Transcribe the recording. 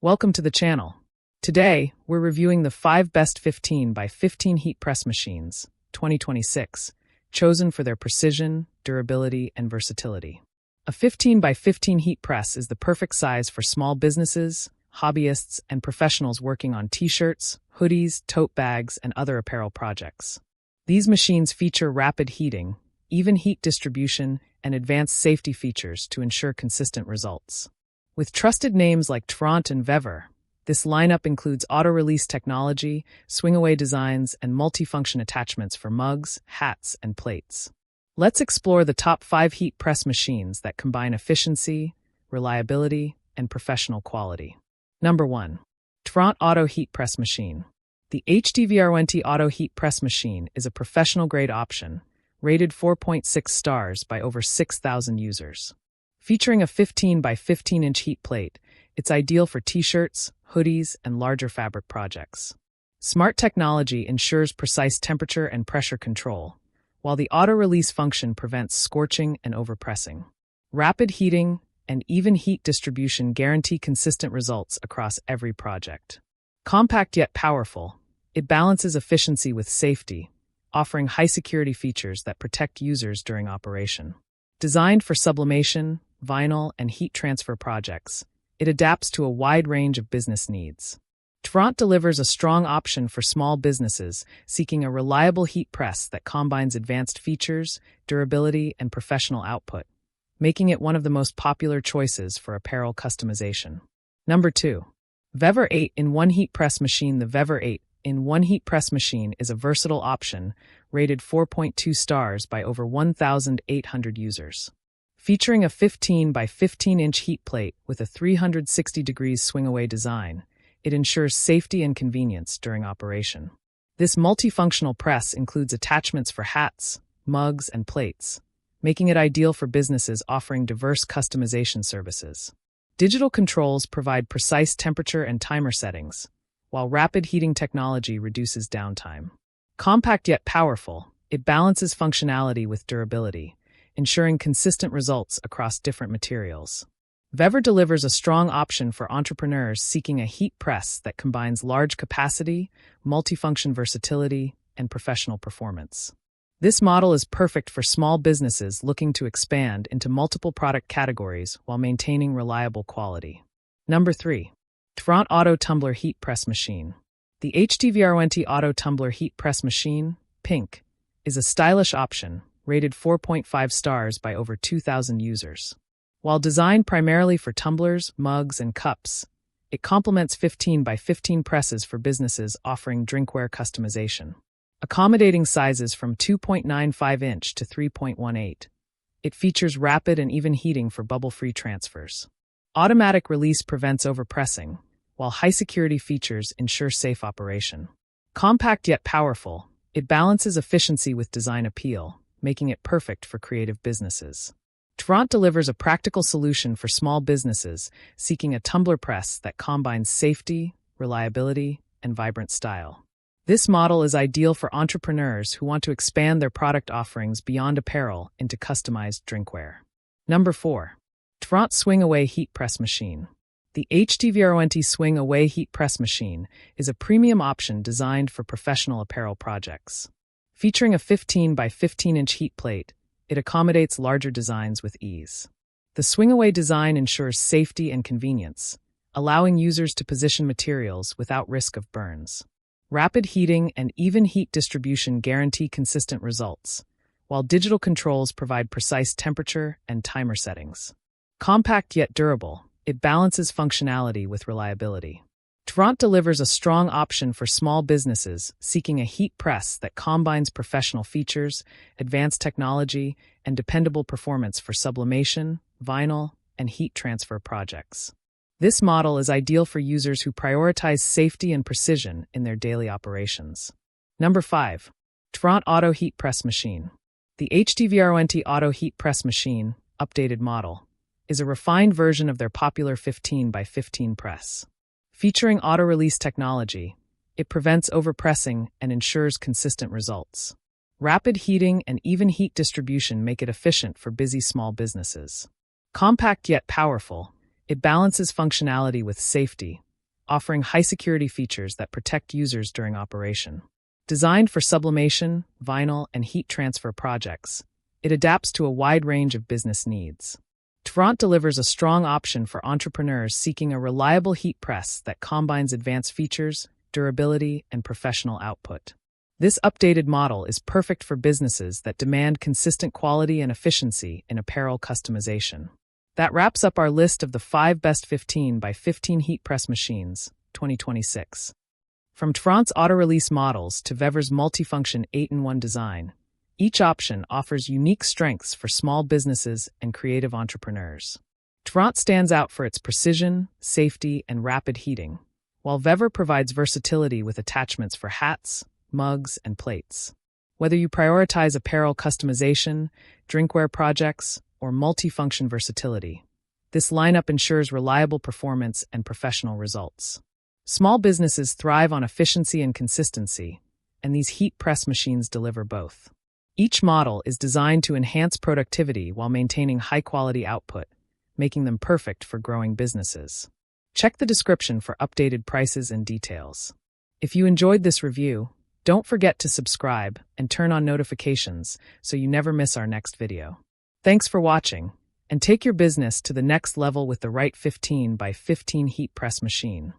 Welcome to the channel. Today, we're reviewing the 5 best 15 by 15 heat press machines, 2026, chosen for their precision, durability, and versatility. A 15 by 15 heat press is the perfect size for small businesses, hobbyists, and professionals working on t-shirts, hoodies, tote bags, and other apparel projects. These machines feature rapid heating, even heat distribution, and advanced safety features to ensure consistent results. With trusted names like Trant and Vever, this lineup includes auto-release technology, swing-away designs, and multifunction attachments for mugs, hats, and plates. Let's explore the top 5 heat press machines that combine efficiency, reliability, and professional quality. Number 1. Trant Auto Heat Press Machine. The HDVR20 Auto Heat Press Machine is a professional-grade option, rated 4.6 stars by over 6,000 users. Featuring a 15 by 15-inch heat plate, it's ideal for t-shirts, hoodies, and larger fabric projects. Smart technology ensures precise temperature and pressure control, while the auto-release function prevents scorching and overpressing. Rapid heating and even heat distribution guarantee consistent results across every project. Compact yet powerful, it balances efficiency with safety, offering high-security features that protect users during operation. Designed for sublimation, vinyl, and heat transfer projects, it adapts to a wide range of business needs. Trant delivers a strong option for small businesses seeking a reliable heat press that combines advanced features, durability, and professional output, making it one of the most popular choices for apparel customization. Number 2. Vever 8-in-1 Heat Press Machine. The Vever 8-in-1 Heat Press Machine is a versatile option, rated 4.2 stars by over 1,800 users. Featuring a 15 by 15-inch heat plate with a 360 degrees swing-away design, it ensures safety and convenience during operation. This multifunctional press includes attachments for hats, mugs, and plates, making it ideal for businesses offering diverse customization services. Digital controls provide precise temperature and timer settings, while rapid heating technology reduces downtime. Compact yet powerful, it balances functionality with durability, ensuring consistent results across different materials. Vever delivers a strong option for entrepreneurs seeking a heat press that combines large capacity, multifunction versatility, and professional performance. This model is perfect for small businesses looking to expand into multiple product categories while maintaining reliable quality. Number 3. Trant Auto Tumbler Heat Press Machine. The HDVR20 Auto Tumbler Heat Press Machine, Pink, is a stylish option, rated 4.5 stars by over 2,000 users. While designed primarily for tumblers, mugs, and cups, it complements 15 by 15 presses for businesses offering drinkware customization. Accommodating sizes from 2.95 inch to 3.18, it features rapid and even heating for bubble-free transfers. Automatic release prevents overpressing, while high-security features ensure safe operation. Compact yet powerful, it balances efficiency with design appeal, making it perfect for creative businesses. Trant delivers a practical solution for small businesses seeking a tumbler press that combines safety, reliability, and vibrant style. This model is ideal for entrepreneurs who want to expand their product offerings beyond apparel into customized drinkware. Number 4. Trant Swing Away Heat Press Machine. The HDVR20 Swing Away Heat Press Machine is a premium option designed for professional apparel projects. Featuring a 15 by 15-inch heat plate, it accommodates larger designs with ease. The swing-away design ensures safety and convenience, allowing users to position materials without risk of burns. Rapid heating and even heat distribution guarantee consistent results, while digital controls provide precise temperature and timer settings. Compact yet durable, it balances functionality with reliability. Trant delivers a strong option for small businesses seeking a heat press that combines professional features, advanced technology, and dependable performance for sublimation, vinyl, and heat transfer projects. This model is ideal for users who prioritize safety and precision in their daily operations. Number 5. Trant Auto Heat Press Machine. The HDVR20 Auto Heat Press Machine, updated model, is a refined version of their popular 15 by 15 press. Featuring auto-release technology, it prevents overpressing and ensures consistent results. Rapid heating and even heat distribution make it efficient for busy small businesses. Compact yet powerful, it balances functionality with safety, offering high-security features that protect users during operation. Designed for sublimation, vinyl, and heat transfer projects, it adapts to a wide range of business needs. Tvront delivers a strong option for entrepreneurs seeking a reliable heat press that combines advanced features, durability, and professional output. This updated model is perfect for businesses that demand consistent quality and efficiency in apparel customization. That wraps up our list of the 5 best 15 by 15 heat press machines, 2026. From Tvront's auto-release models to Weber's multifunction 8-in-1 design, each option offers unique strengths for small businesses and creative entrepreneurs. Tvront stands out for its precision, safety, and rapid heating, while Weber provides versatility with attachments for hats, mugs, and plates. Whether you prioritize apparel customization, drinkware projects, or multifunction versatility, this lineup ensures reliable performance and professional results. Small businesses thrive on efficiency and consistency, and these heat press machines deliver both. Each model is designed to enhance productivity while maintaining high-quality output, making them perfect for growing businesses. Check the description for updated prices and details. If you enjoyed this review, don't forget to subscribe and turn on notifications so you never miss our next video. Thanks for watching, and take your business to the next level with the right 15 by 15 heat press machine.